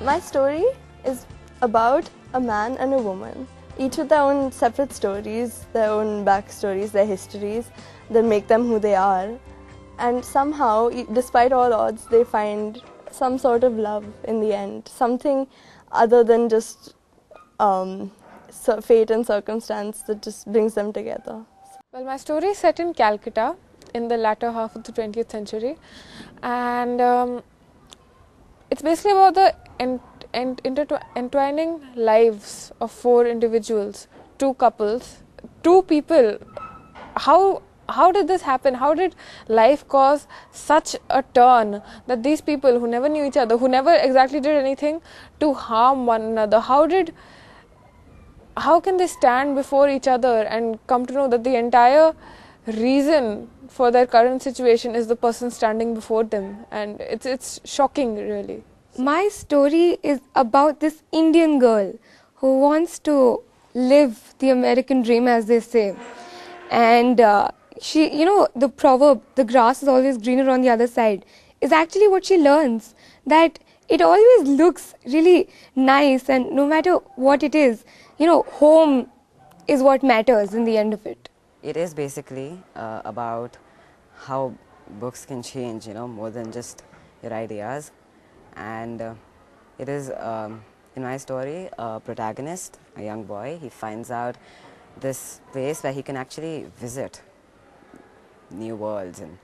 My story is about a man and a woman, each with their own separate stories, their own backstories, their histories that make them who they are. And somehow, despite all odds, they find some sort of love in the end, something other than just fate and circumstance that just brings them together. Well, my story is set in Calcutta in the latter half of the 20th century, and it's basically about the entwining lives of 4 individuals, 2 couples, 2 people. How did this happen? How did life cause such a turn that these people who never knew each other, who never exactly did anything to harm one another, how can they stand before each other and come to know that the entire reason for their current situation is the person standing before them? And it's shocking, really. My story is about this Indian girl who wants to live the American dream, as they say. And she, the proverb, the grass is always greener on the other side, is actually what she learns. That it always looks really nice, and no matter what it is, home is what matters in the end of it. It is basically about how books can change, more than just your ideas. And it is, in my story, a protagonist, a young boy, he finds out this place where he can actually visit new worlds and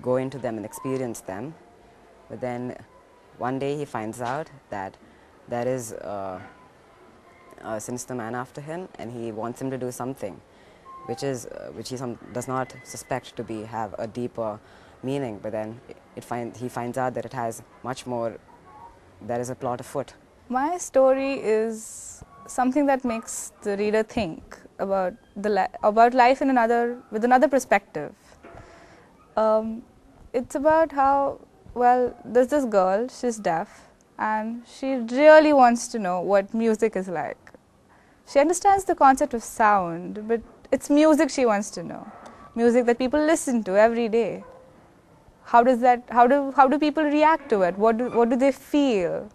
go into them and experience them. But then one day he finds out that there is a sinister man after him, and he wants him to do something which he does not suspect to have a deeper meaning. But then he finds out that it has much more. There is a plot afoot. My story is something that makes the reader think about life with another perspective. It's about how, there's this girl, she's deaf, and she really wants to know what music is like. She understands the concept of sound, but it's music she wants to know. Music that people listen to every day. How do people react to it? What do they feel?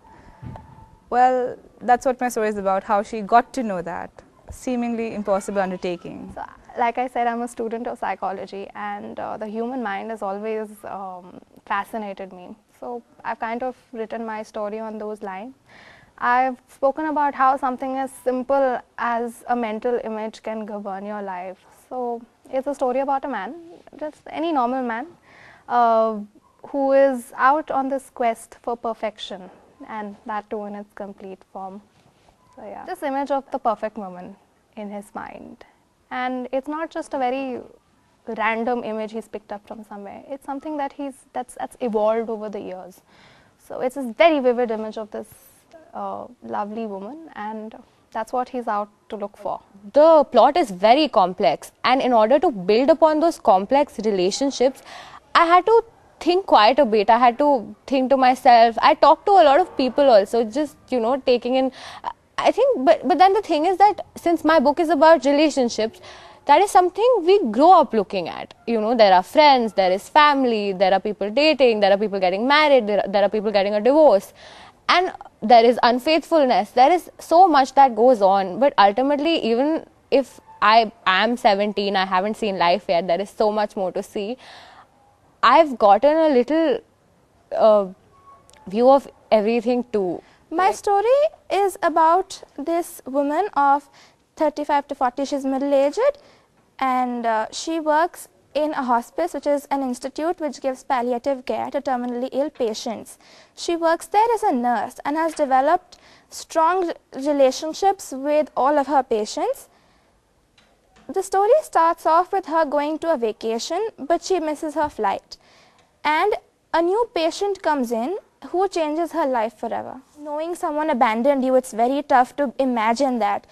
Well, that's what my story is about, how she got to know that seemingly impossible undertaking. So, like I said, I'm a student of psychology, and the human mind has always fascinated me. So I've kind of written my story on those lines. I've spoken about how something as simple as a mental image can govern your life. So it's a story about a man, just any normal man, who is out on this quest for perfection, and that too in its complete form. So yeah, this image of the perfect woman in his mind. And it's not just a very random image he's picked up from somewhere. It's something that that's evolved over the years. So it's a very vivid image of this lovely woman, and that's what he's out to look for. The plot is very complex, and in order to build upon those complex relationships, I had to think quite a bit. I had to think to myself. I talked to a lot of people also, just taking in. I think, but then the thing is that since my book is about relationships, that is something we grow up looking at. There are friends, there is family, there are people dating, there are people getting married, there are people getting a divorce, and there is unfaithfulness. There is so much that goes on. But ultimately, even if I am 17, I haven't seen life yet, there is so much more to see. I've gotten a little view of everything too. My story is about this woman of 35 to 40. She's middle-aged, and she works in a hospice, which is an institute which gives palliative care to terminally ill patients. She works there as a nurse and has developed strong relationships with all of her patients. The story starts off with her going to a vacation, but she misses her flight. And a new patient comes in who changes her life forever. Knowing someone abandoned you, it's very tough to imagine that.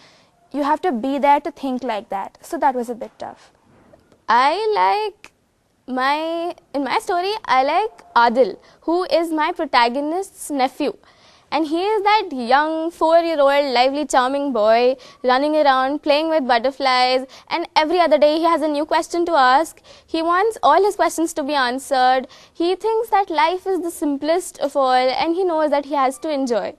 You have to be there to think like that. So that was a bit tough. In my story, I like Adil, who is my protagonist's nephew. And he is that young 4-year-old lively charming boy running around playing with butterflies, and every other day he has a new question to ask. He wants all his questions to be answered. He thinks that life is the simplest of all, and he knows that he has to enjoy.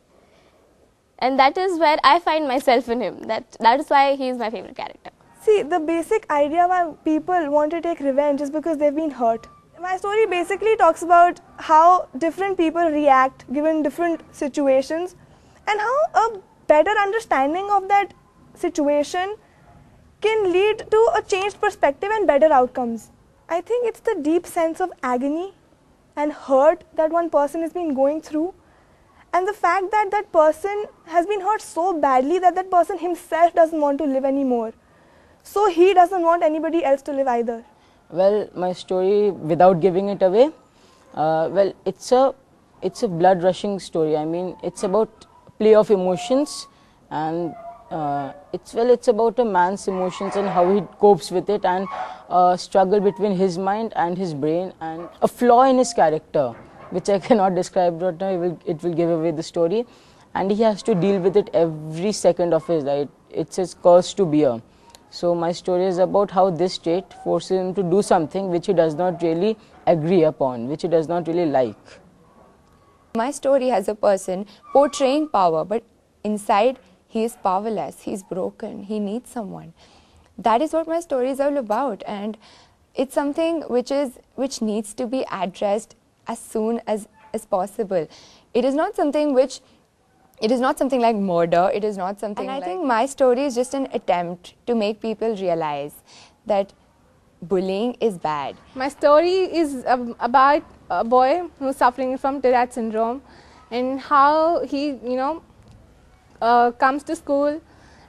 And that is where I find myself in him. That is why he is my favorite character. See, the basic idea why people want to take revenge is because they've been hurt. My story basically talks about how different people react given different situations, and how a better understanding of that situation can lead to a changed perspective and better outcomes. I think it's the deep sense of agony and hurt that one person has been going through, and the fact that that person has been hurt so badly that that person himself doesn't want to live anymore. So he doesn't want anybody else to live either. Well, my story, without giving it away, well, it's a blood-rushing story. I mean, it's about play of emotions, and it's about a man's emotions and how he copes with it, and struggle between his mind and his brain, and a flaw in his character, which I cannot describe right now. It will give away the story, and he has to deal with it every second of his life. It's his curse to bear. So my story is about how this state forces him to do something which he does not really agree upon, which he does not really like. My story has a person portraying power, but inside he is powerless, he is broken, he needs someone. That is what my story is all about, and it's something which needs to be addressed as soon as possible. It is not something like murder, it is not something like... And I think my story is just an attempt to make people realize that bullying is bad. My story is about a boy who's suffering from Tourette syndrome, and how he, comes to school,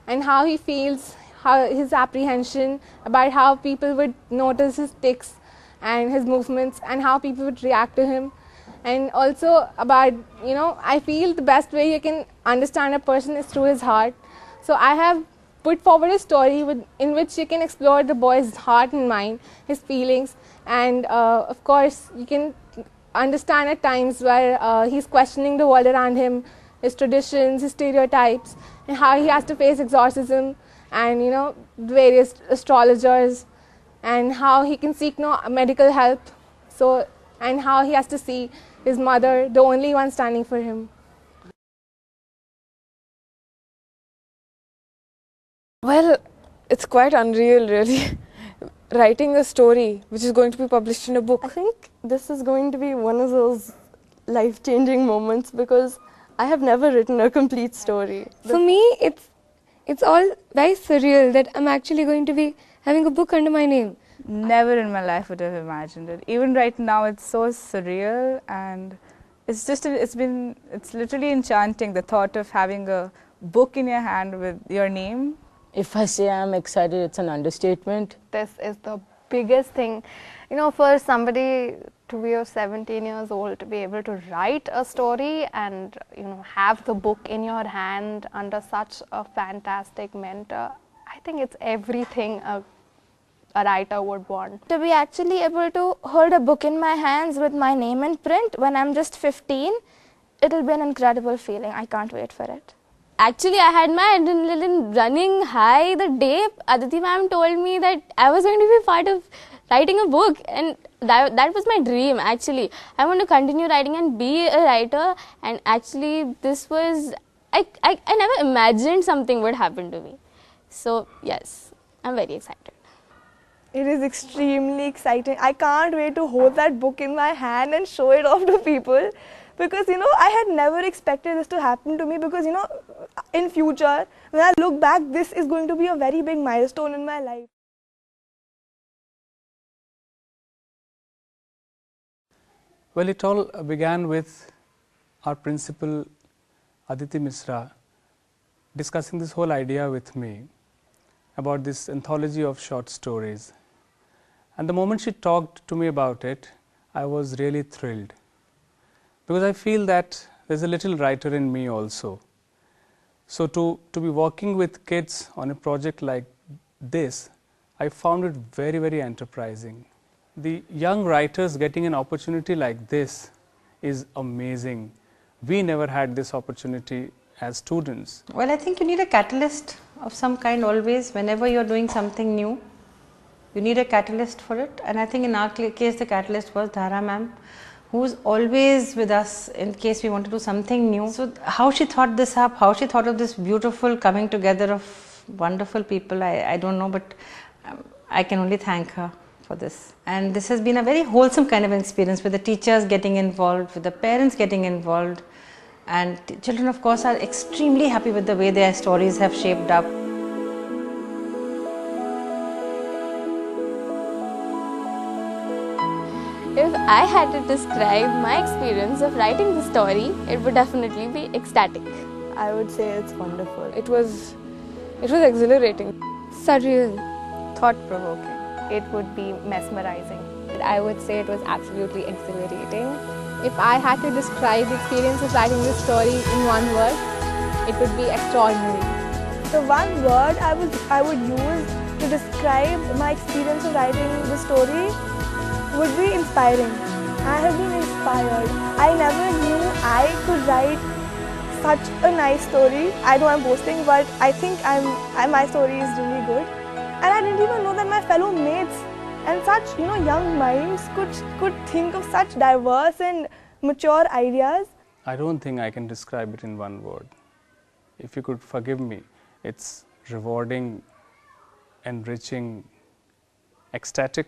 and how he feels, how his apprehension about how people would notice his tics and his movements, and how people would react to him. And also about, I feel the best way you can understand a person is through his heart. So I have put forward a story in which you can explore the boy's heart and mind, his feelings, and of course you can understand at times where he's questioning the world around him, his traditions, his stereotypes, and how he has to face exorcism and various astrologers, and how he can seek no medical help. So, and how he has to see his mother, the only one standing for him. Well, it's quite unreal, really. Writing a story which is going to be published in a book. I think this is going to be one of those life-changing moments, because I have never written a complete story. For me, it's all very surreal that I'm actually going to be having a book under my name. Never in my life would have imagined it. Even right now, it's so surreal, and it's literally enchanting, the thought of having a book in your hand with your name. If I say I'm excited, it's an understatement. This is the biggest thing, for somebody to be 17 years old, to be able to write a story and, have the book in your hand under such a fantastic mentor. I think it's everything a writer would want. To be actually able to hold a book in my hands with my name in print when I'm just 15, it'll be an incredible feeling. I can't wait for it. Actually, I had my adrenaline running high the day Aditi ma'am told me that I was going to be part of writing a book, and that was my dream actually. I want to continue writing and be a writer, and actually this was, I never imagined something would happen to me. So yes, I'm very excited. It is extremely exciting. I can't wait to hold that book in my hand and show it off to people, because I had never expected this to happen to me, because in future when I look back, this is going to be a very big milestone in my life. Well, it all began with our principal Aditi Misra discussing this whole idea with me about this anthology of short stories. And the moment she talked to me about it, I was really thrilled, because I feel that there's a little writer in me also. So to be working with kids on a project like this, I found it very, very enterprising. The young writers getting an opportunity like this is amazing, we never had this opportunity as students. Well, I think you need a catalyst of some kind always. Whenever you're doing something new, you need a catalyst for it. And I think in our case, the catalyst was Dhara ma'am, who's always with us in case we want to do something new. So how she thought this up, how she thought of this beautiful coming together of wonderful people, I don't know, but I can only thank her for this. And this has been a very wholesome kind of experience, with the teachers getting involved, with the parents getting involved, and children of course are extremely happy with the way their stories have shaped up. If I had to describe my experience of writing the story, it would definitely be ecstatic. I would say it's wonderful. It was exhilarating. Surreal. Thought-provoking. It would be mesmerizing. I would say it was absolutely exhilarating. If I had to describe the experience of writing this story in one word, it would be extraordinary. The one word I would use to describe my experience of writing the story would be inspiring. I have been inspired. I never knew I could write such a nice story. I know I'm boasting, but I think my story is really good. And I didn't even know that my fellow mates and such young minds could think of such diverse and mature ideas. I don't think I can describe it in one word. If you could forgive me, it's rewarding, enriching, ecstatic.